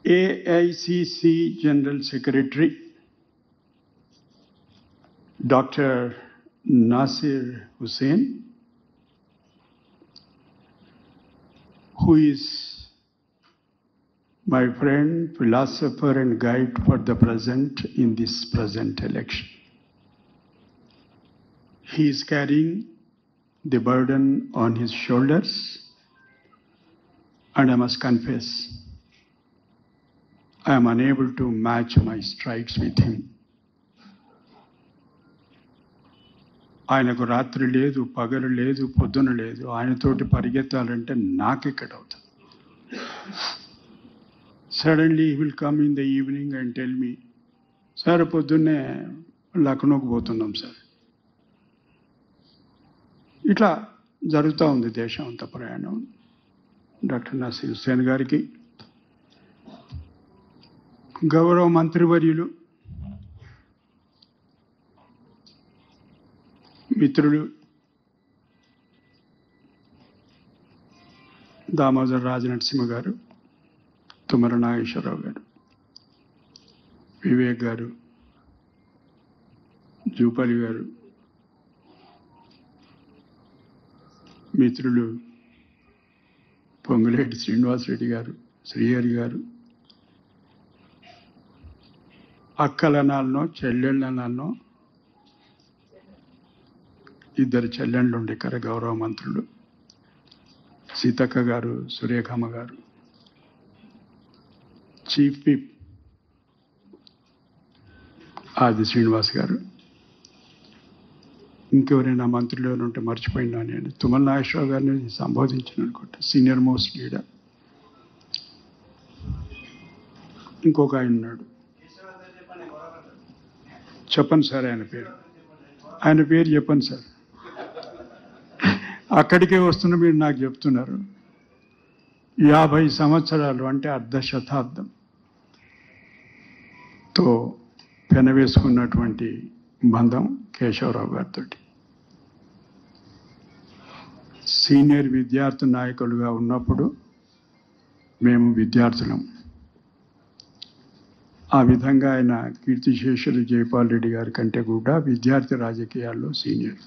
AICC General Secretary Dr. Nasir Hussain, who is my friend, philosopher and guide for the present in this present election. He is carrying the burden on his shoulders, and I must confess, I am unable to match my strides with him. ఆయనకు రాత్రి లేదు, పగలు లేదు, పొద్దున లేదు. ఆయనతోటి పరిగెత్తాలంటే నాకెక్కడవుతుంది. Suddenly he will come in the evening and tell me, sir పొద్దున్నే లక్నోకి పోతున్నాం సార్. ఇట్లా జరుగుతూ ఉంది దేశం అంత ప్రయాణం. డాక్టర్ నసీర్ హుస్సేన్ గారికి, గౌరవ మంత్రివర్యులు, మిత్రులు దామోదర్ రాజనరసింహ గారు, తుమ్మల నాగేశ్వరరావు గారు, వివేక్ గారు, జూపల్లి గారు, మిత్రులు పొంగులేటి శ్రీనివాసరెడ్డి గారు, శ్రీహరి గారు, అక్కలనాలనో చెల్లెళ్ళనాలనో ఇద్దరు చెల్లెళ్ళు ఉండే ఇక్కడ గౌరవ మంత్రులు సీతక్క గారు, సురేఖమ్మ గారు, చీఫ్ విప్ ఆది శ్రీనివాస్ గారు, ఇంకెవరైనా మంత్రులు ఉంటే మర్చిపోయినా నేను. తుమ్మల నాగేశ్వరరావు గారిని సంబోధించిన అనుకుంటా, సీనియర్ మోస్ట్ లీడర్. ఇంకొక ఆయన ఉన్నాడు, చెప్పండి సార్ ఆయన పేరు. ఆయన పేరు చెప్పండి సార్. అక్కడికే వస్తున్న మీరు నాకు చెప్తున్నారు. 50 సంవత్సరాలు అంటే అర్ధ శతాబ్దంతో పెనవేసుకున్నటువంటి బంధం కేశవరావు గారితో. సీనియర్ విద్యార్థి నాయకులుగా ఉన్నప్పుడు మేము విద్యార్థులం. ఆ విధంగా ఆయన కీర్తిశేషులు జైపాల్ రెడ్డి గారి కంటే కూడా విద్యార్థి రాజకీయాల్లో సీనియర్.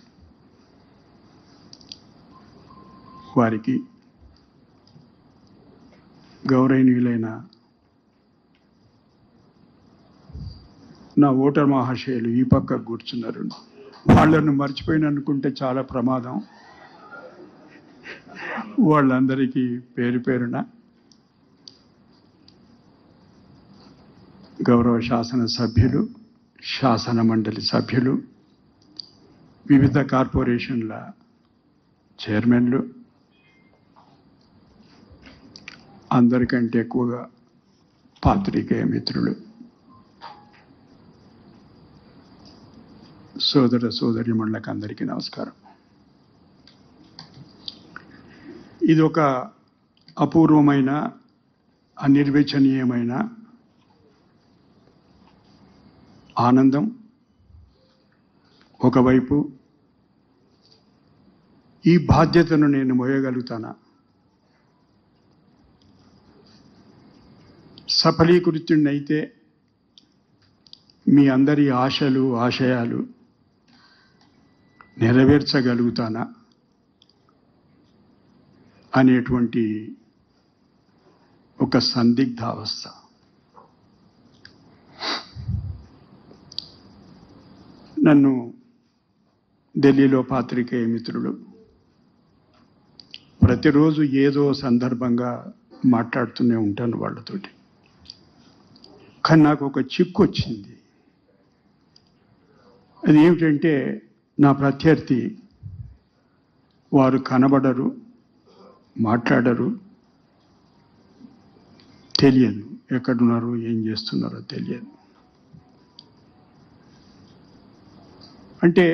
వారికి గౌరవనీయులైన నా ఓటర్ మహాశయులు ఈ పక్క కూర్చున్నారు. వాళ్ళను మర్చిపోయిన అనుకుంటే చాలా ప్రమాదం. వాళ్ళందరికీ పేరు పేరున గౌరవ శాసన సభ్యులు, శాసన మండలి సభ్యులు, వివిధ కార్పొరేషన్ల చైర్మన్లు, అందరికంటే ఎక్కువగా పాత్రికేయ మిత్రులు, సోదర సోదరీమణులకు అందరికీ నమస్కారం. ఇది ఒక అపూర్వమైన, అనిర్వచనీయమైన ఆనందం. ఒకవైపు ఈ బాధ్యతను నేను మోయగలుగుతానా, సఫలీకృతుడినైతే మీ అందరి ఆశలు, ఆశయాలు నెరవేర్చగలుగుతానా అనేటువంటి ఒక సందిగ్ధావస్థ. నన్ను ఢిల్లీలో పాత్రికేయ మిత్రులు ప్రతిరోజు ఏదో సందర్భంగా మాట్లాడుతూనే ఉంటాను వాళ్ళతోటి. కానీ నాకు ఒక చిక్కు వచ్చింది. అది ఏమిటంటే, నా ప్రత్యర్థి వారు కనబడరు, మాట్లాడరు, తెలియదు, ఎక్కడున్నారు, ఏం చేస్తున్నారో తెలియదు. అంటే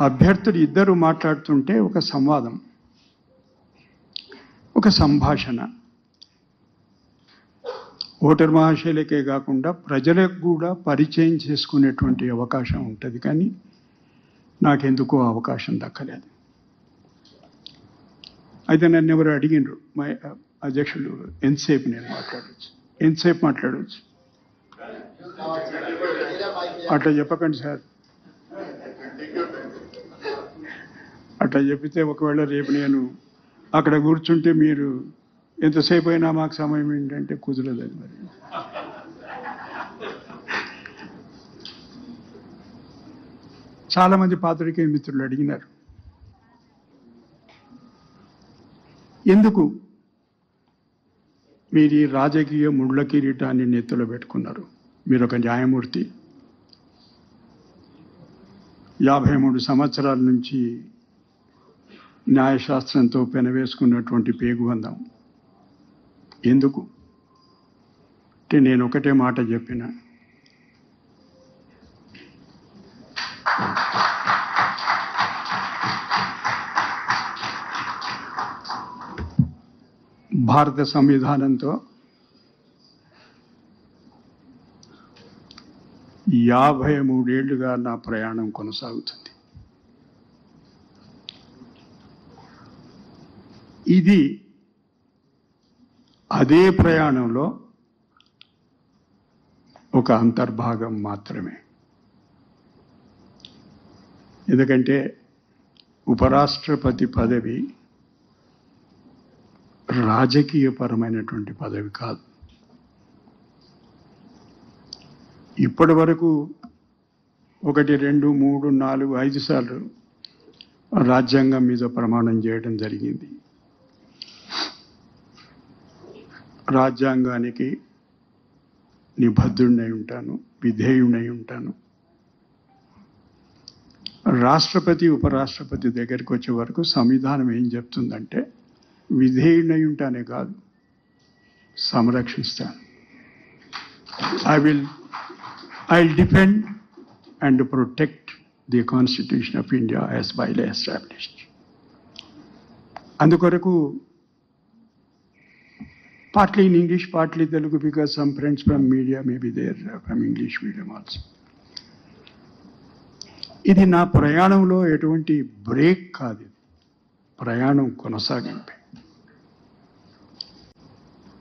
అభ్యర్థులు ఇద్దరు మాట్లాడుతుంటే ఒక సంవాదం, ఒక సంభాషణ ఓటర్ మహాశయులకే కాకుండా ప్రజలకు కూడా పరిచయం చేసుకునేటువంటి అవకాశం ఉంటుంది. కానీ నాకెందుకో అవకాశం దక్కలేదు. అయితే నన్ను ఎవరు అడిగినరు, అధ్యక్షులు ఎంతసేపు నేను మాట్లాడవచ్చు? ఎంతసేపు మాట్లాడవచ్చు? అట్లా చెప్పకండి సార్. అట్లా చెప్పితే ఒకవేళ రేపు నేను అక్కడ కూర్చుంటే మీరు ఎంతసేపు అయినా మాకు సమయం ఏంటంటే కుదరదు. మరి చాలా మంది పాత్రికేయ మిత్రులు అడిగినారు, ఎందుకు మీరు ఈ రాజకీయ ముళ్ళ కిరీటాన్ని నెత్తిలో పెట్టుకున్నారు? మీరు ఒక న్యాయమూర్తి, 53 సంవత్సరాల నుంచి న్యాయశాస్త్రంతో పెనవేసుకున్నటువంటి పేగుబంధం ఎందుకు అంటే నేను ఒకటే మాట చెప్పిన, భారత సంవిధానంతో 53 ఏళ్లుగా నా ప్రయాణం కొనసాగుతుంది. ఇది అదే ప్రయాణంలో ఒక అంతర్భాగం మాత్రమే. ఎందుకంటే ఉపరాష్ట్రపతి పదవి రాజకీయపరమైనటువంటి పదవి కాదు. ఇప్పటి వరకు 1, 2, 3, 4, 5 సార్లు రాజ్యాంగం మీద ప్రమాణం చేయడం జరిగింది. రాజ్యాంగానికి నిబద్ధుడినై ఉంటాను, విధేయుడై ఉంటాను. రాష్ట్రపతి ఉపరాష్ట్రపతి దగ్గరికి వచ్చే వరకు సంవిధానం ఏం చెప్తుందంటే విధేయుడై ఉంటానే కాదు, సంరక్షిస్తాను. I'll defend and protect the Constitution of India as by law established. అందుకొరకు partly in English, partly Telugu, because some friends from media may be there from English medium also. ఇది నా ప్రయాణంలో ఎటువంటి బ్రేక్ కాదు, ప్రయాణం కొనసాగింపే.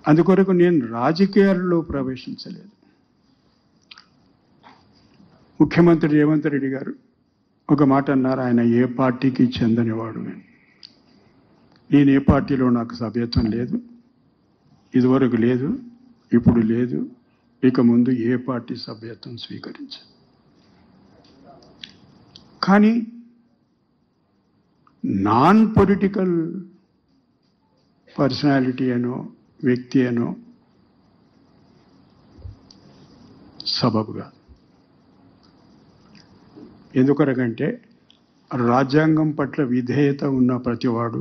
అందుకొరకు నేను రాజకీయాల్లో ప్రవేశించలేదు. ముఖ్యమంత్రి రేవంత్ రెడ్డి గారు ఒక మాట అన్నారు, ఆయన ఏ పార్టీకి చెందనివాడు. నేను ఏ పార్టీలో నాకు సభ్యత్వం లేదు, ఇదివరకు లేదు, ఇప్పుడు లేదు, ఇక ముందు ఏ పార్టీ సభ్యత్వం స్వీకరించదు. కానీ నాన్ పొలిటికల్ పర్సనాలిటీ అనో వ్యక్తి అనో సబబుగా. ఎందుకనకంటే రాజ్యాంగం పట్ల విధేయత ఉన్న ప్రతివాడు,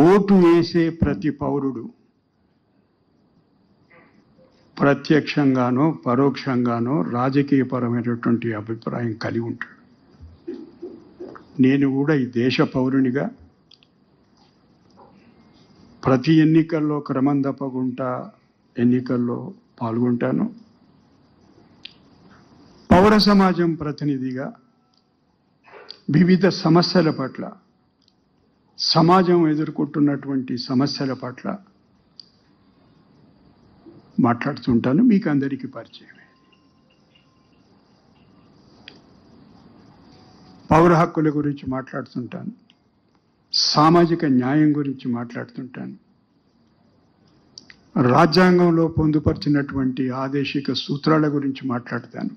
ఓటు వేసే ప్రతి పౌరుడు ప్రత్యక్షంగానో పరోక్షంగానో రాజకీయపరమైనటువంటి అభిప్రాయం కలిగి ఉంటాడు. నేను కూడా ఈ దేశ పౌరునిగా ప్రతి ఎన్నికల్లో క్రమం తప్పకుండా ఎన్నికల్లో పాల్గొంటాను. పౌర సమాజం ప్రతినిధిగా వివిధ సమస్యల పట్ల, సమాజం ఎదుర్కొంటున్నటువంటి సమస్యల పట్ల మాట్లాడుతుంటాను. మీకు అందరికీ పరిచయమే. పౌర హక్కుల గురించి మాట్లాడుతుంటాను, సామాజిక న్యాయం గురించి మాట్లాడుతుంటాను, రాజ్యాంగంలో పొందుపరిచినటువంటి ఆదేశిక సూత్రాల గురించి మాట్లాడతాను.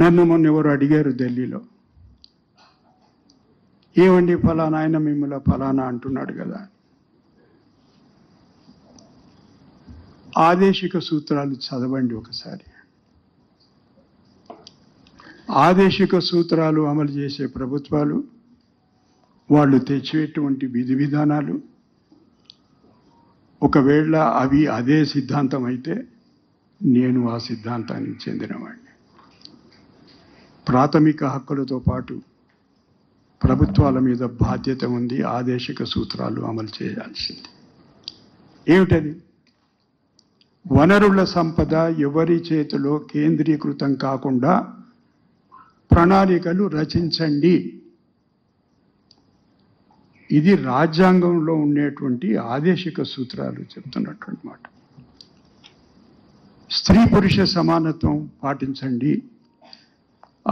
నన్ను మొన్న ఎవరు అడిగారు ఢిల్లీలో, ఏమండి ఫలానా ఆయన మిమ్మల్ని ఫలానా అంటున్నాడు కదా. ఆదేశిక సూత్రాలు చదవండి ఒకసారి. ఆదేశిక సూత్రాలు అమలు చేసే ప్రభుత్వాలు, వాళ్ళు తెచ్చేటువంటి విధి విధానాలు, ఒకవేళ అవి అదే సిద్ధాంతం అయితే నేను ఆ సిద్ధాంతానికి చెందినవాడిని. ప్రాథమిక హక్కులతో పాటు ప్రభుత్వాల మీద బాధ్యత ఉంది, ఆదేశిక సూత్రాలు అమలు చేయాల్సింది. ఏమిటది? వనరుల సంపద ఎవరి చేతిలో కేంద్రీకృతం కాకుండా ప్రణాళికలు రచించండి. ఇది రాజ్యాంగంలో ఉండేటువంటి ఆదేశిక సూత్రాలు చెప్తున్నటువంటి మాట. స్త్రీ పురుష సమానత్వం పాటించండి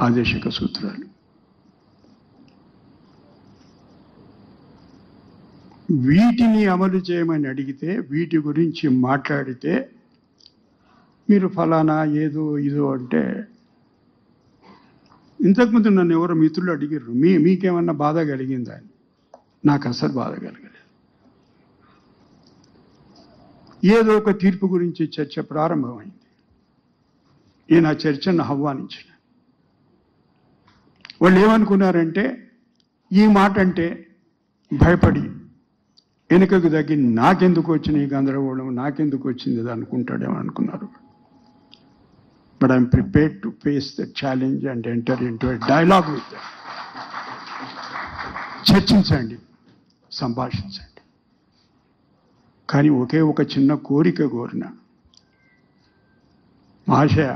ఆదేశిక సూత్రాలు. వీటిని అమలు చేయమని అడిగితే, వీటి గురించి మాట్లాడితే మీరు ఫలానా ఏదో ఇదో అంటే, ఇంతకుముందు నన్ను ఎవరో మిత్రులు అడిగారు, మీకేమన్నా బాధ కలిగిందా అని. నాకు అసలు బాధ కలగలేదు. ఏదో ఒక తీర్పు గురించి చర్చ ప్రారంభమైంది. నేను ఆ చర్చను ఆహ్వానించిన. వాళ్ళు ఏమనుకున్నారంటే, ఈ మాట అంటే భయపడి వెనుకకు తగ్గి నాకెందుకు వచ్చిన ఈ గందరగోళం, నాకెందుకు వచ్చింది అది అనుకుంటాడేమో అనుకున్నారు. But I'm prepared to face the challenge and enter in to a dialogue with them. చర్చించండి, సంభాషించండి. కానీ ఒకే ఒక చిన్న కోరిక కోరిన, మహాశయ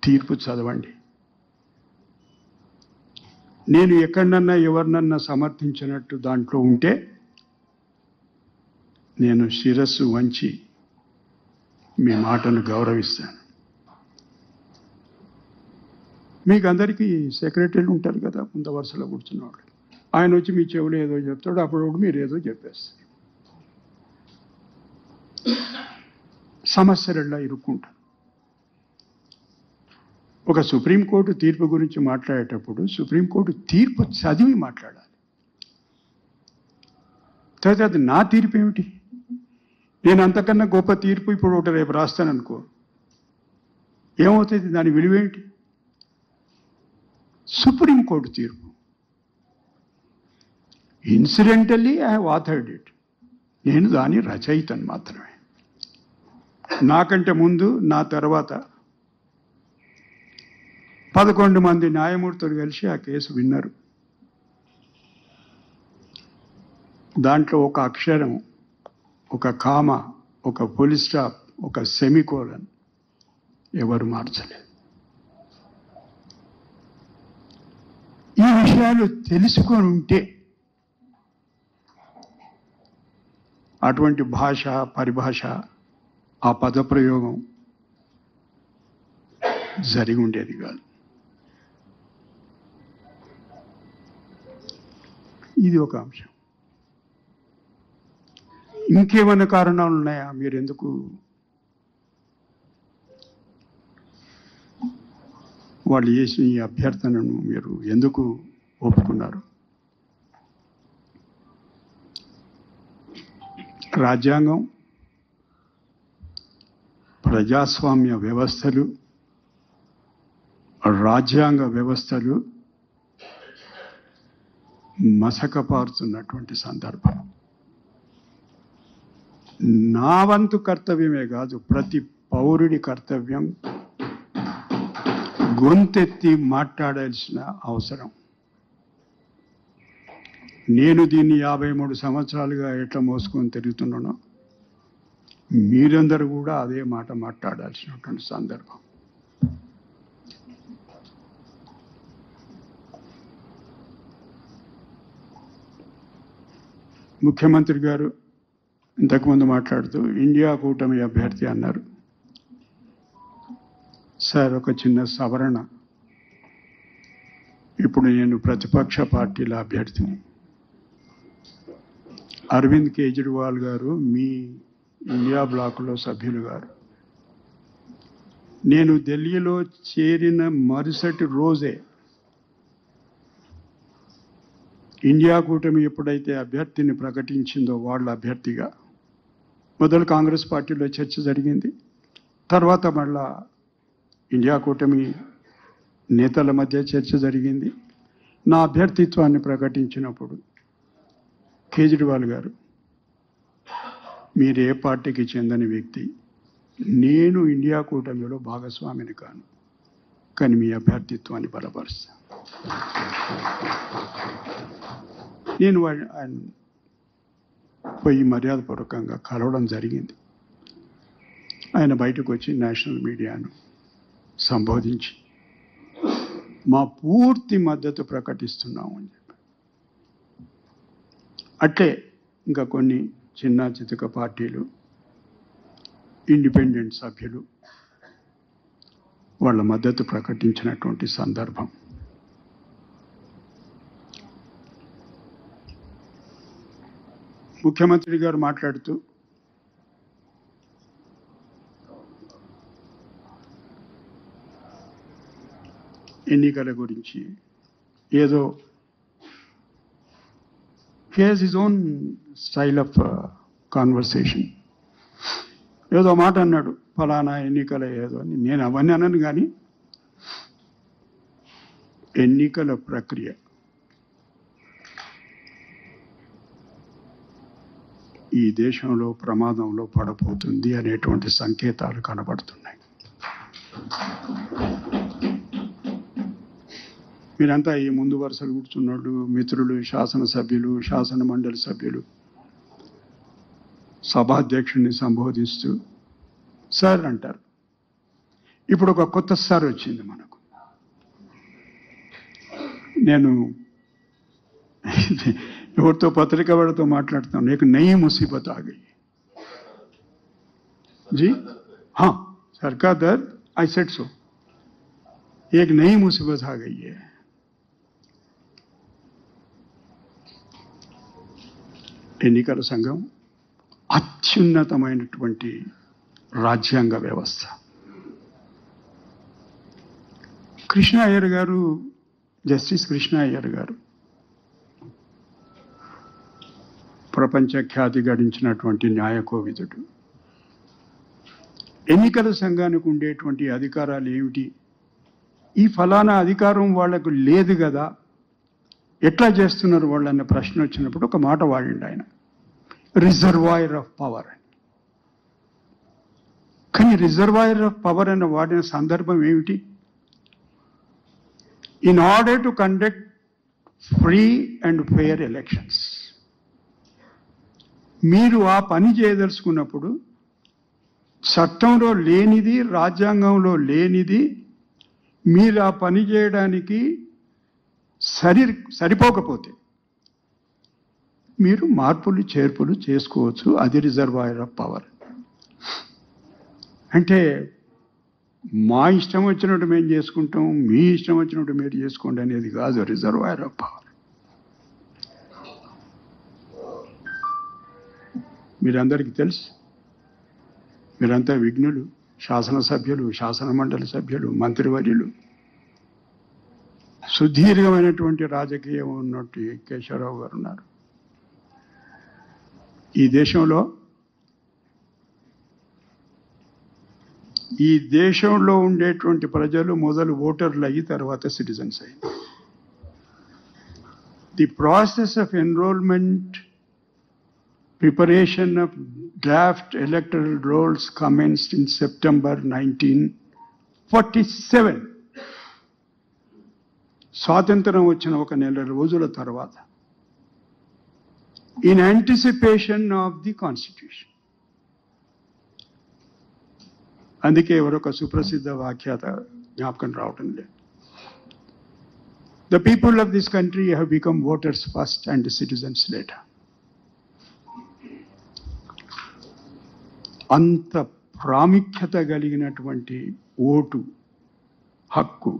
తీర్పు చదవండి. నేను ఎక్కడన్నా ఎవరినన్నా సమర్థించినట్టు దాంట్లో ఉంటే నేను శిరస్సు వంచి మీ మాటను గౌరవిస్తాను. మీకు అందరికీ సెక్రటరీలు ఉంటారు కదా, ముందు వరుసలో కూర్చున్నవాళ్ళు. ఆయన వచ్చి మీ చెవులు ఏదో చెప్తాడు, అప్పుడు మీరు ఏదో చెప్పేస్తారు. సమస్యలలో ఇరుక్కుంటారు. ఒక సుప్రీంకోర్టు తీర్పు గురించి మాట్లాడేటప్పుడు సుప్రీంకోర్టు తీర్పు చదివి మాట్లాడాలి. తర్వాత అది నా తీర్పు ఏమిటి? నేను అంతకన్నా గొప్ప తీర్పు ఇప్పుడు ఒకటి రేపు రాస్తాననుకో, ఏమవుతుంది? దాని విలువేంటి? సుప్రీంకోర్టు తీర్పు incidentally I have authored it. నేను దాని రచయితను మాత్రమే. నాకంటే ముందు, నా తర్వాత 11 మంది న్యాయమూర్తులు కలిసి ఆ కేసు విన్నారు. దాంట్లో ఒక అక్షరం, ఒక కామ, ఒక ఫుల్ స్టాప్, ఒక సెమికోలన్ ఎవరు మార్చలేదు. ఈ విషయాలు తెలుసుకొని ఉంటే అటువంటి భాష, పరిభాష, ఆ పదప్రయోగం జరిగి ఉండేది కాదు. ఇది ఒక అంశం. ఇంకేమైనా కారణాలు ఉన్నాయా? మీరు ఎందుకు వాళ్ళు చేసిన ఈ అభ్యర్థనను మీరు ఎందుకు ఒప్పుకున్నారు? రాజ్యాంగం, ప్రజాస్వామ్య వ్యవస్థలు, రాజ్యాంగ వ్యవస్థలు మసకపారుతున్నటువంటి సందర్భం. నా వంతు కర్తవ్యమే కాదు, ప్రతి పౌరుడి కర్తవ్యం గొంతెత్తి మాట్లాడాల్సిన అవసరం. నేను దీన్ని 53 సంవత్సరాలుగా ఎట్లా మోసుకొని తిరుగుతున్నానో, మీరందరూ కూడా అదే మాట మాట్లాడాల్సినటువంటి సందర్భం. ముఖ్యమంత్రి గారు ఇంతకుముందు మాట్లాడుతూ ఇండియా కూటమి అభ్యర్థి అన్నారు. సార్, ఒక చిన్న సవరణ. ఇప్పుడు నేను ప్రతిపక్ష పార్టీల అభ్యర్థిని. అరవింద్ కేజ్రీవాల్ గారు మీ ఇండియా బ్లాక్లో సభ్యులు గారు. నేను ఢిల్లీలో చేరిన మరుసటి రోజే ఇండియా కూటమి ఎప్పుడైతే అభ్యర్థిని ప్రకటించిందో, వాళ్ళ అభ్యర్థిగా మొదలు కాంగ్రెస్ పార్టీలో చర్చ జరిగింది. తర్వాత మళ్ళా ఇండియా కూటమి నేతల మధ్య చర్చ జరిగింది. నా అభ్యర్థిత్వాన్ని ప్రకటించినప్పుడు కేజ్రీవాల్ గారు, మీరు ఏ పార్టీకి చెందని వ్యక్తి, నేను ఇండియా కూటమిలో భాగస్వామిని కాను, కానీ మీ అభ్యర్థిత్వాన్ని బలపరుస్తాను. నేను ఆయన పోయి మర్యాదపూర్వకంగా కలవడం జరిగింది. ఆయన బయటకు వచ్చి నేషనల్ మీడియాను సంబోధించి మా పూర్తి మద్దతు ప్రకటిస్తున్నాము అని చెప్పి. అట్లే ఇంకా కొన్ని చిన్న చితక పార్టీలు, ఇండిపెండెంట్ సభ్యులు వాళ్ళ మద్దతు ప్రకటించినటువంటి సందర్భం. ముఖ్యమంత్రి గారు మాట్లాడుతూ ఎన్నికల గురించి ఏదో he has his own style of conversation. ఏదో మాట అన్నాడు, ఫలానా ఎన్నికల ఏదో అని. నేను అవన్నీ అన్నాను, కానీ ఎన్నికల ప్రక్రియ ఈ దేశంలో ప్రమాదంలో పడబోతుంది అనేటువంటి సంకేతాలు కనబడుతున్నాయి. మీరంతా ఈ ముందు వరుసలు కూర్చున్నాడు, మిత్రులు, శాసనసభ్యులు, శాసన మండలి సభ్యులు సభాధ్యక్షుడిని సంబోధిస్తూ సార్ అంటారు. ఇప్పుడు ఒక కొత్త సార్ వచ్చింది మనకు. నేను ఎవరితో పత్రిక వాడితో మాట్లాడుతాను, నీకు నయీ ముసీబత్ ఆ గయి जी हाँ सरकार दर आई सेड सो एक नई मुसीबत आ गई है. ఎన్నికల సంఘం అత్యున్నతమైనటువంటి రాజ్యాంగ వ్యవస్థ. కృష్ణ అయ్యర్ గారు, జస్టిస్ కృష్ణ అయ్యర్ గారు ప్రపంచ ఖ్యాతి గడించినటువంటి న్యాయకోవిదుడు. ఎన్నికల సంఘానికి ఉండేటువంటి అధికారాలు ఏమిటి, ఈ ఫలానా అధికారం వాళ్లకు లేదు కదా, ఎట్లా చేస్తున్నారు వాళ్ళు అన్న ప్రశ్న వచ్చినప్పుడు ఒక మాట వాడిండు ఆయన, రిజర్వాయర్ ఆఫ్ పవర్ అని. కానీ రిజర్వాయర్ ఆఫ్ పవర్ అని వాడిన సందర్భం ఏమిటి? In order to conduct free and fair elections, మీరు ఆ పని చేయదలుచుకున్నప్పుడు చట్టంలో లేనిది, రాజ్యాంగంలో లేనిది మీరు ఆ పని చేయడానికి సరిపోకపోతే మీరు మార్పులు చేర్పులు చేసుకోవచ్చు. అది రిజర్వాయర్ ఆఫ్ పవర్. అంటే మా ఇష్టం వచ్చినట్టు మేము చేసుకుంటాం, మీ ఇష్టం వచ్చినట్టు మీరు చేసుకోండి అనేది కాదు రిజర్వాయర్ ఆఫ్ పవర్. మీరందరికీ తెలుసు, మీరంతా విఘ్నులు, శాసనసభ్యులు, శాసన మండలి సభ్యులు, మంత్రివర్యులు, సుదీర్ఘమైనటువంటి రాజకీయం ఉన్నట్టు కేశవరావు గారు ఉన్నారు. ఈ దేశంలో ఉండేటువంటి ప్రజలు మొదలు ఓటర్లు అయ్యి తర్వాత సిటిజన్స్ అయ్యి. The process of enrolment, preparation of draft electoral rolls commenced in September 1947. స్వాతంత్రం వచ్చిన ఒక నెల రోజుల తర్వాత, in anticipation of the constitution. అందుకే ఎవరొక సుప్రసిద్ధ వ్యాఖ్యాత జ్ఞాపకం రావటం లేదు. The people of this country have become voters first and citizens later. అంత ప్రాముఖ్యత కలిగినటువంటి ఓటు హక్కు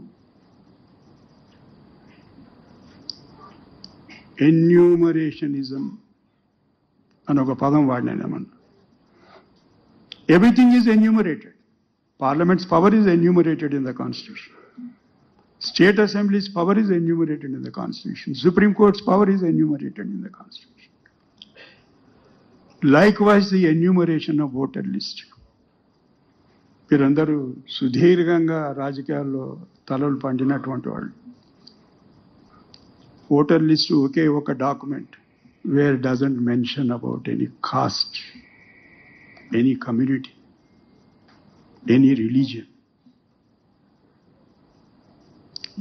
ఎన్యూమరేషనిజం అని ఒక పదం వాడినామన్నా. Everything is enumerated. Parliament's power is enumerated in the constitution. State assemblies' power is enumerated in the constitution. Supreme court's power is enumerated in the constitution. Likewise, the enumeration of voter list. మీరందరూ సుదీర్ఘంగా రాజకీయాల్లో తలలు పండినటువంటి వాళ్ళు. Voter list ఒకే ఒక document where doesn't mention about any caste, any community, any religion.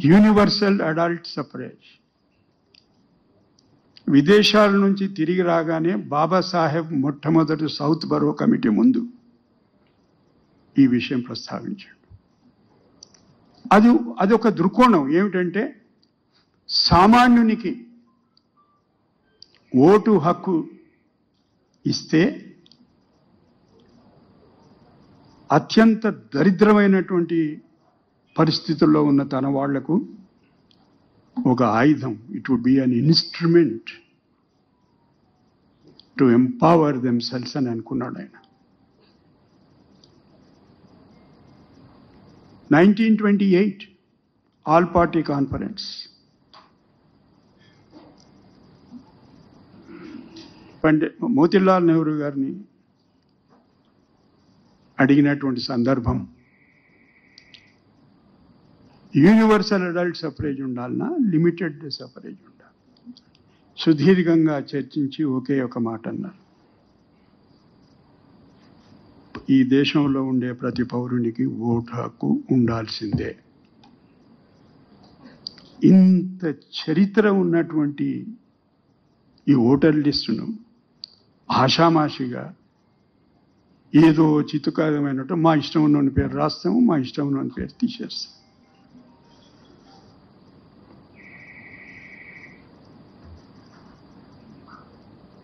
Universal adult suffrage. విదేశాల నుంచి తిరిగి రాగానే బాబాసాహెబ్ మొట్టమొదటి సౌత్ బరో కమిటీ ముందు ఈ విషయం ప్రస్తావించాడు. అది ఒక దృక్కోణం ఏమిటంటే, సామాన్యునికి ఓటు హక్కు ఇస్తే అత్యంత దరిద్రమైనటువంటి పరిస్థితుల్లో ఉన్న తన వాళ్లకు ఒక ఆయుధం, it would be an instrument to empower themselves అని అనుకున్నాడు ఆయన. 1928 all party conference. Motilal Nehru గారిని అడిగినటువంటి సందర్భం, యూనివర్సల్ అడల్ట్ సఫరేజ్ ఉండాలన్నా లిమిటెడ్ సఫరేజ్ ఉండాలి. సుదీర్ఘంగా చర్చించి ఒకే ఒక మాట అన్నారు, ఈ దేశంలో ఉండే ప్రతి పౌరునికి ఓటు హక్కు ఉండాల్సిందే. ఇంత చరిత్ర ఉన్నటువంటి ఈ ఓటర్ లిస్టును ఆషామాషిగా ఏదో చిత్తుకారమైనట్టు మా ఇష్టం ఉన్న పేరు రాస్తాము, మా ఇష్టం ఉన్న పేరు తీసేస్తాం.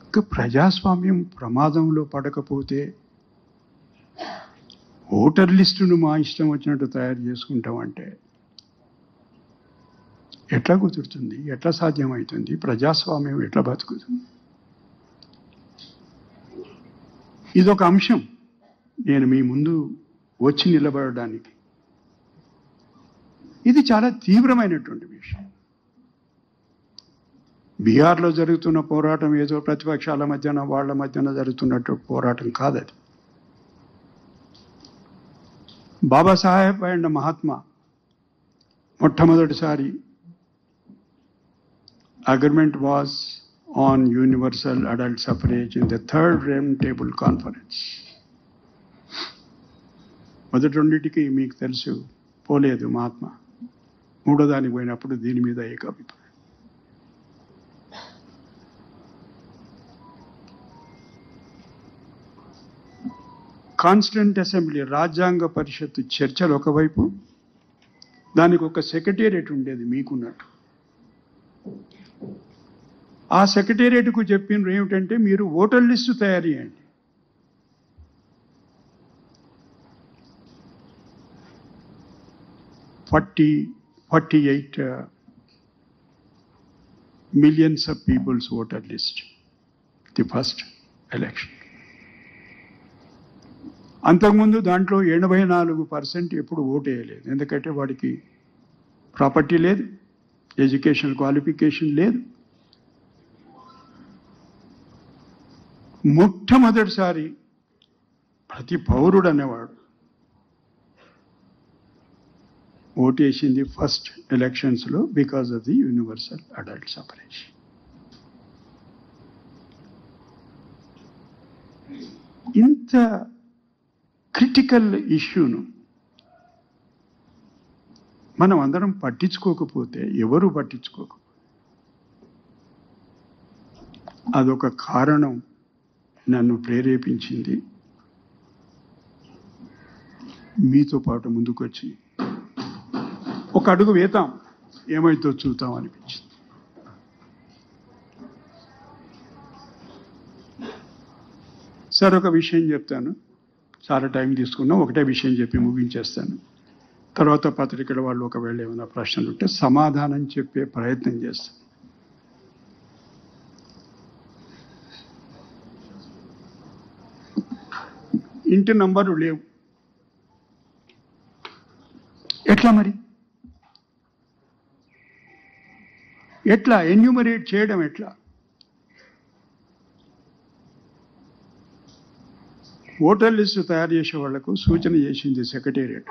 ఇక ప్రజాస్వామ్యం ప్రమాదంలో పడకపోతే ఓటర్ లిస్టును మా ఇష్టం వచ్చినట్టు తయారు చేసుకుంటామంటే ఎట్లా కుదురుతుంది? ఎట్లా సాధ్యమవుతుంది? ప్రజాస్వామ్యం ఎట్లా బతుకుతుంది? ఇదొక అంశం నేను మీ ముందు వచ్చి నిలబడడానికి. ఇది చాలా తీవ్రమైనటువంటి విషయం. బీహార్లో జరుగుతున్న పోరాటం ఏదో ప్రతిపక్షాల మధ్యన వాళ్ళ మధ్యన జరుగుతున్నట్టు పోరాటం కాదది. బాబాసాహెబ్ అండ్ మహాత్మా మొట్టమొదటిసారి agreement was on universal adult suffrage in the third round table conference. మొదటి రెండింటికి మీకు తెలుసు పోలేదు మహాత్మా, మూడో దానికి పోయినప్పుడు దీని మీద ఏకాభిప్రాయం. కాన్స్టిట్యూంట్ అసెంబ్లీ రాజ్యాంగ పరిషత్తు చర్చలు ఒకవైపు, దానికి ఒక సెక్రటేరియట్ ఉండేది మీకున్నట్టు. ఆ సెక్రటేరియట్కు చెప్పినారు ఏమిటంటే మీరు ఓటర్ లిస్టు తయారు చేయండి. $48 million of people's voter list, the first election. అంతకుముందు దాంట్లో 84% ఎప్పుడు ఓటు వేయలేదు. ఎందుకంటే వాడికి ప్రాపర్టీ లేదు, ఎడ్యుకేషన్ క్వాలిఫికేషన్ లేదు. మొట్టమొదటిసారి ప్రతి పౌరుడు అనేవాడు ఓటేసింది ఫస్ట్ ఎలక్షన్స్లో because of the universal adult suffrage. ఇంత క్రిటికల్ ఇష్యూను మనం అందరం పట్టించుకోకపోతే, ఎవరు పట్టించుకోకపోతే అదొక కారణం నన్ను ప్రేరేపించింది మీతో పాటు ముందుకొచ్చి ఒక అడుగు వేతాం, ఏమైతో చూద్దాం అనిపించింది. సార్ ఒక విషయం చెప్తాను, చాలా టైం తీసుకున్నా, ఒకటే విషయం చెప్పి ముగించేస్తాను. తర్వాత పత్రికల వాళ్ళు ఒకవేళ ఏమైనా ప్రశ్నలు ఉంటే సమాధానం చెప్పే ప్రయత్నం చేస్తాను. ఇంటి నంబరు లేవు, ఎట్లా మరి? ఎట్లా ఎన్యూమరేట్ చేయడం? ఎట్లా? ఓటర్ లిస్టు తయారు చేసే వాళ్లకు సూచన చేసింది సెక్రటేరియట్.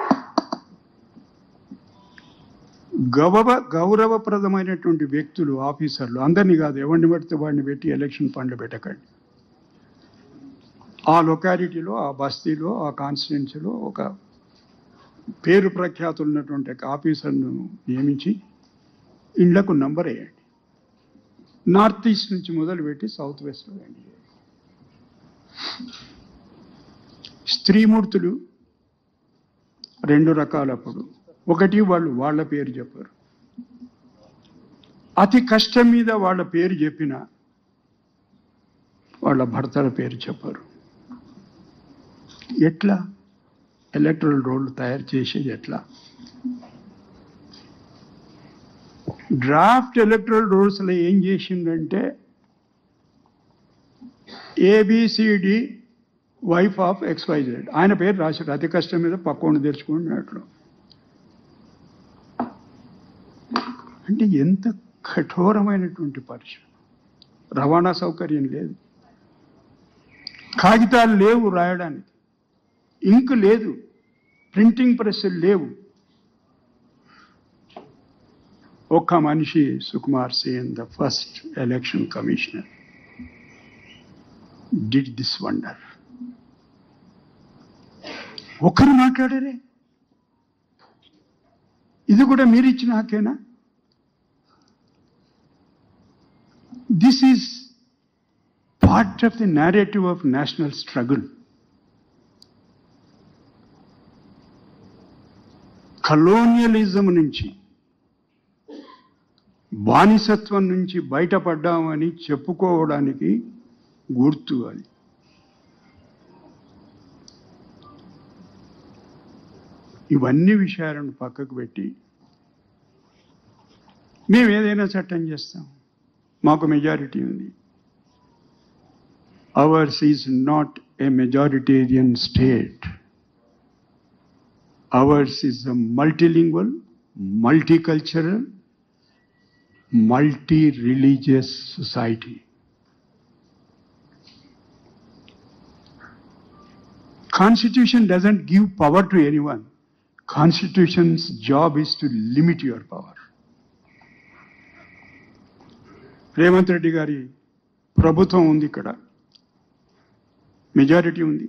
గౌరవప్రదమైనటువంటి వ్యక్తులు, ఆఫీసర్లు, అందరినీ కాదు, ఎవరిని పడితే వాడిని పెట్టి ఎలక్షన్ ఫండ్లు పెట్టకండి. ఆ లొకాలిటీలో, ఆ బస్తీలో, ఆ కాన్స్టిట్యున్సీలో ఒక పేరు ప్రఖ్యాతులు ఉన్నటువంటి ఆఫీసర్ను నియమించి ఇళ్లకు నంబర్ వేయండి. నార్త్ ఈస్ట్ నుంచి మొదలుపెట్టి సౌత్ వెస్ట్లో వేయండి. స్త్రీమూర్తులు రెండు రకాలప్పుడు, ఒకటి వాళ్ళు వాళ్ళ పేరు చెప్పారు, అతి కష్టం మీద వాళ్ళ పేరు చెప్పిన వాళ్ళ భర్తల పేరు చెప్పరు. ఎట్లా ఎలక్టరల్ రోల్ తయారు చేసేది ఎట్లా? డ్రాఫ్ట్ ఎలక్టరల్ రూల్స్లో ఏం చేసిందంటే ఏబిసిడి వైఫ్ ఆఫ్ XYZ ఆయన పేరు రాశాడు. అతి కష్టం మీద పక్కన తెరుచుకున్నట్లు. అంటే ఎంత కఠోరమైనటువంటి పరిస్థితి. రవాణా సౌకర్యం లేదు, కాగితాలు లేవు రాయడానికి, ఇంక్ లేదు, ప్రింటింగ్ ప్రెస్లు లేవు. ఒక్క మనిషి Sukumar Sen, the first election commissioner, did this wonder. ఒక్కరు మాట్లాడారే. ఇది కూడా మీరు ఇచ్చిన హక్కేనా? This is part of the narrative of national struggle. Colonialism నుంచి, బానిసత్వం నుంచి బయటపడ్డామని చెప్పుకోవడానికి గుర్తు అది. ఇవన్నీ విషయాలను పక్కకు పెట్టి మేము ఏదైనా చట్టం చేస్తాం, మాకు మెజారిటీ ఉంది. Ours is not a majoritarian state. Ours is a multilingual, multicultural, multi-religious society. Constitution doesn't give power to anyone. Constitution's job is to limit your power. Revanth Reddy గారి ప్రభుత్వం ఉంది, ఇక్కడ మెజారిటీ ఉంది,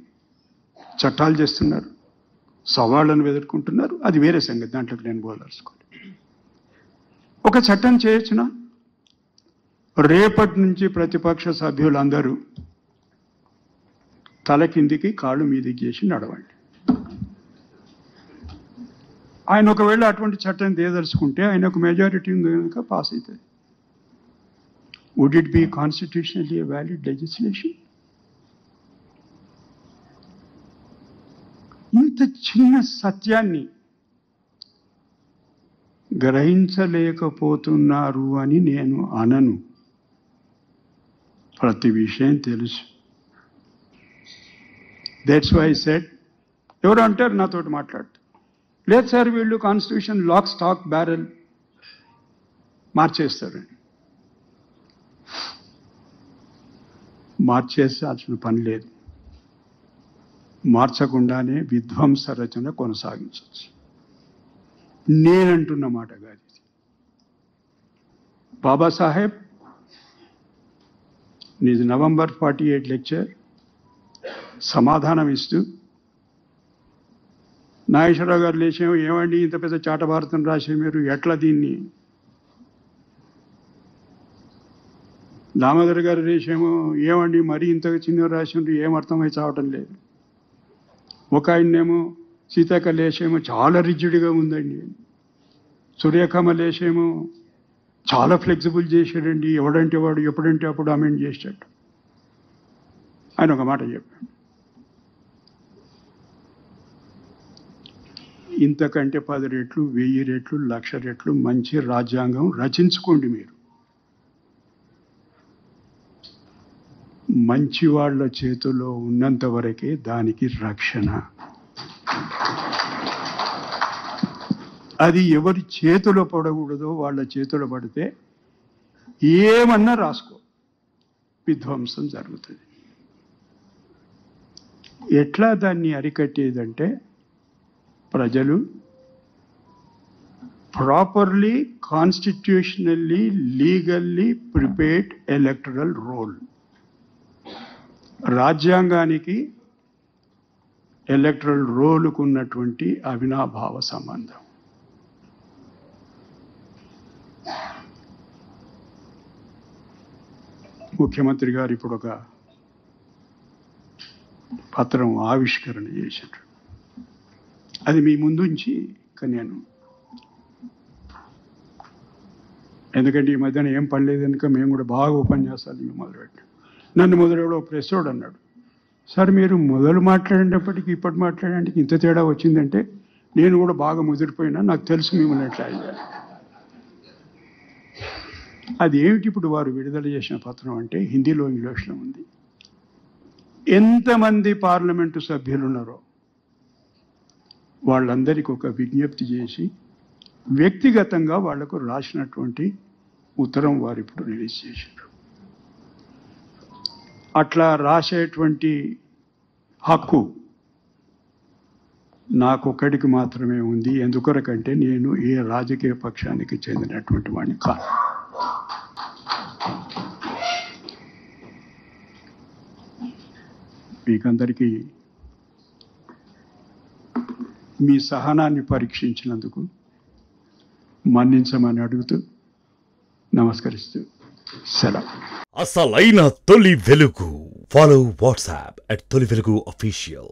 చట్టాలు చేస్తున్నారు, సవాళ్లను ఎదుర్కొంటున్నారు. అది వేరే సంగతి, దాంట్లోకి నేను బోదలుచుకోను. ఒక చట్టం చేయొచ్చునా? రేపటి నుంచి ప్రతిపక్ష సభ్యులందరూ తల కిందికి కాళ్ళు మీదికి చేసి నడవండి. ఆయన ఒకవేళ అటువంటి చట్టం తేదలుచుకుంటే ఆయనకు మెజారిటీ ఉంది కనుక పాస్ అవుతుంది. Would it be constitutionally a valid legislation? ఇంత చిన్న సత్యాన్ని గ్రహించలేకపోతున్నారు అని నేను అనను. ప్రతి విషయం తెలుసు. దట్స్ వై సెడ్, ఎవరు అంటారు నాతోటి మాట్లాడుతూ, లేదు సార్ వీళ్ళు కాన్స్టిట్యూషన్ లాక్ స్టాక్ బ్యారెల్ మార్చేస్తారని. మార్చేసాల్సిన పని లేదు. మార్చకుండానే విధ్వంస రచన కొనసాగించవచ్చు. నేనంటున్న మాట కాదు. బాబాసాహెబ్ నిజ్ నవంబర్ 48 లెక్చర్ సమాధానం ఇస్తూ, నాగేశ్వరరావు గారు లేచేమో, ఏమండి ఇంత పెద్ద చాటభారతం రాసే మీరు ఎట్లా దీన్ని, దామోదర్ గారు లేచేమో, ఏమండి మరీ ఇంత చిన్న రాసిండ్రు, ఏమర్థమై చావటం లేదు. ఒక ఆయన్నేమో సీతాక లేచేమో చాలా రిజిడ్గా ఉందండి, సురేఖమ్మ లేచేమో చాలా ఫ్లెక్సిబుల్ చేశాడండి, ఎవడంటే వాడు ఎప్పుడంటే అప్పుడు అమెండ్ చేశాడు. ఆయన ఒక మాట చెప్పాడు, ఇంతకంటే 10 రెట్లు 1000 రెట్లు 1,00,000 రెట్లు మంచి రాజ్యాంగం రచించుకోండి. మీరు మంచి వాళ్ళ చేతిలో ఉన్నంత వరకే దానికి రక్షణ. అది ఎవరి చేతిలో పడకూడదో వాళ్ళ చేతిలో పడితే ఏమన్నా రాసుకో, విధ్వంసం జరుగుతుంది. ఎట్లా దాన్ని అరికట్టేదంటే, ప్రజలు properly constitutionally legally prepared electoral roll. రాజ్యాంగానికి ఎలక్టరల్ రోలుకు ఉన్నటువంటి అవినాభావ సంబంధం. ముఖ్యమంత్రి గారు ఇప్పుడు ఒక పత్రం ఆవిష్కరణ చేశారు. అది మీ ముందుంచి నేను, ఎందుకంటే ఈ మధ్యన ఏం పనిలేదు కనుక మేము కూడా బాగా ఉపన్యాసాలు మొదలుపెట్టాం. నన్ను మొదలెవడో ప్రెస్సోడు అన్నాడు, సార్ మీరు మొదలు మాట్లాడేటప్పటికి ఇప్పటి మాట్లాడడానికి ఇంత తేడా వచ్చిందంటే నేను కూడా బాగా ముదిరిపోయినా, నాకు తెలుసు మిమ్మల్ని ఎట్లా అయ్యారు. అది ఏమిటి ఇప్పుడు వారు విడుదల చేసిన పత్రం అంటే హిందీలో ఇంగ్లీష్లో ఉంది. ఎంతమంది పార్లమెంటు సభ్యులు ఉన్నారో వాళ్ళందరికీ ఒక విజ్ఞప్తి చేసి వ్యక్తిగతంగా వాళ్లకు రాసినటువంటి ఉత్తరం వారు ఇప్పుడు రిలీజ్ చేశారు. అట్లా రాసేటువంటి హక్కు నాకొక్కడికి మాత్రమే ఉంది. ఎందుకొరకంటే నేను ఏ రాజకీయ పక్షానికి చెందినటువంటి వాడిని కాదు. మీకందరికీ మీ సహనాన్ని పరీక్షించినందుకు మన్నించమని అడుగుతూ నమస్కరిస్తూ సెలవు. అసలైన తొలి వెలుగు. ఫాలో వాట్సాప్ @తొలి వెలుగు official.